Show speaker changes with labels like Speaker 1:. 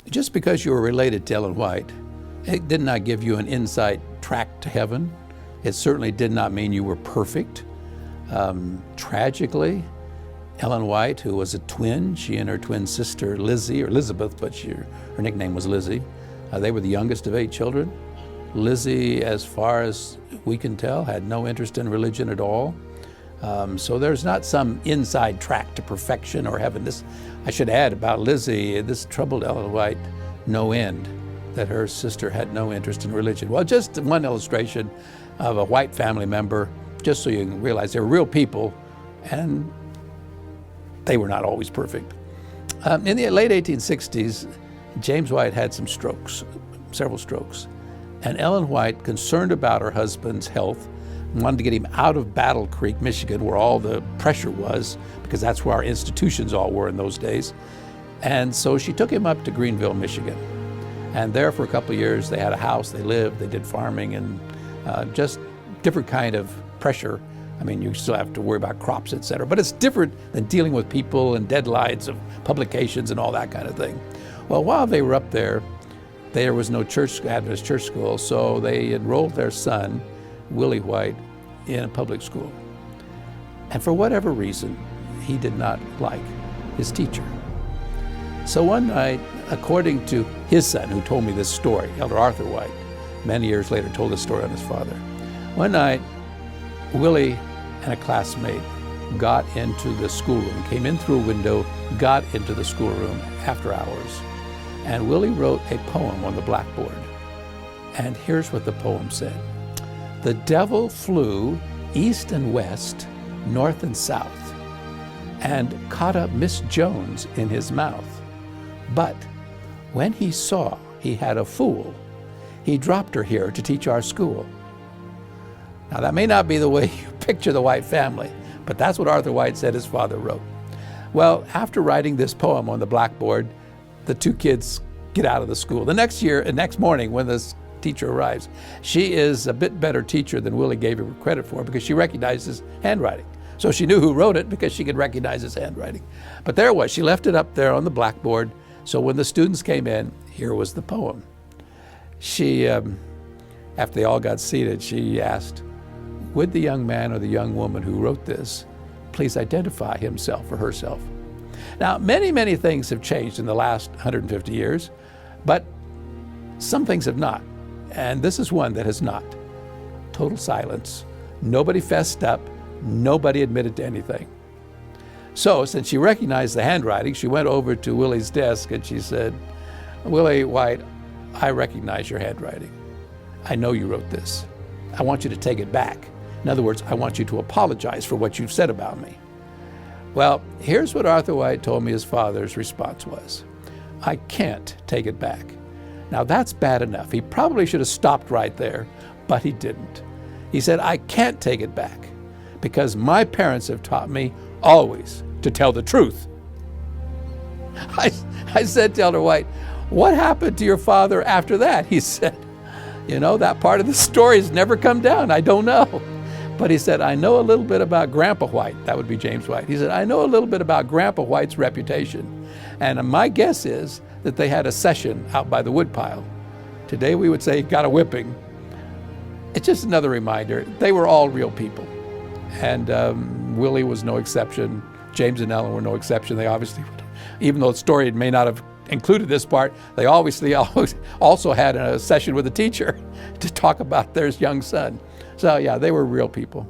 Speaker 1: Just because you were related to Ellen White, it did not give you an inside track to heaven. It certainly did not mean you were perfect. Tragically, Ellen White, who was a twin, she and her twin sister Lizzie, or Elizabeth, but her nickname was Lizzie. They were the youngest of 8 children. Lizzie, as far as we can tell, had no interest in religion at all. So there's not some inside track to perfection or heaven. This, I should add about Lizzie, this troubled Ellen White no end, that her sister had no interest in religion. Well, just one illustration of a white family member, just so you can realize they're real people, and they were not always perfect. In the late 1860s, James White had some strokes, several strokes. And Ellen White, concerned about her husband's health, wanted to get him out of Battle Creek, Michigan, where all the pressure was, because that's where our institutions all were in those days. And so she took him up to Greenville, Michigan. And there for a couple of years, they had a house, they lived, they did farming, and just different kind of pressure. I mean, you still have to worry about crops, et cetera, but it's different than dealing with people and deadlines of publications and all that kind of thing. Well, while they were up there was no Adventist church school, so they enrolled their son, Willie White, in a public school. And for whatever reason, he did not like his teacher. So one night, according to his son, who told me this story, Elder Arthur White, many years later told this story on his father. One night, Willie and a classmate got into the schoolroom, came in through a window, got into the schoolroom after hours. And Willie wrote a poem on the blackboard. And here's what the poem said. The devil flew east and west, north and south, and caught up Miss Jones in his mouth. But when he saw he had a fool, he dropped her here to teach our school. Now that may not be the way you picture the White family, but that's what Arthur White said his father wrote. Well, after writing this poem on the blackboard, the 2 kids get out of the school. The next morning when this teacher arrives, she is a bit better teacher than Willie gave her credit for, because she recognized his handwriting. So she knew who wrote it because she could recognize his handwriting. But there it was, she left it up there on the blackboard. So when the students came in, here was the poem. She, after they all got seated, she asked, would the young man or the young woman who wrote this please identify himself or herself? Now, many, many things have changed in the last 150 years, but some things have not. And this is one that has not. Total silence. Nobody fessed up. Nobody admitted to anything. So, since she recognized the handwriting, she went over to Willie's desk and she said, Willie White, I recognize your handwriting. I know you wrote this. I want you to take it back. In other words, I want you to apologize for what you've said about me. Well, here's what Arthur White told me his father's response was. I can't take it back. Now that's bad enough. He probably should have stopped right there, but he didn't. He said, I can't take it back because my parents have taught me always to tell the truth. I said to Elder White, what happened to your father after that? He said, you know, that part of the story has never come down. I don't know. But he said, I know a little bit about Grandpa White. That would be James White. He said, I know a little bit about Grandpa White's reputation. And my guess is that they had a session out by the woodpile. Today we would say he got a whipping. It's just another reminder. They were all real people. And Willie was no exception. James and Ellen were no exception. They obviously, even though the story may not have included this part, they obviously also had a session with a teacher to talk about their young son. So yeah, they were real people.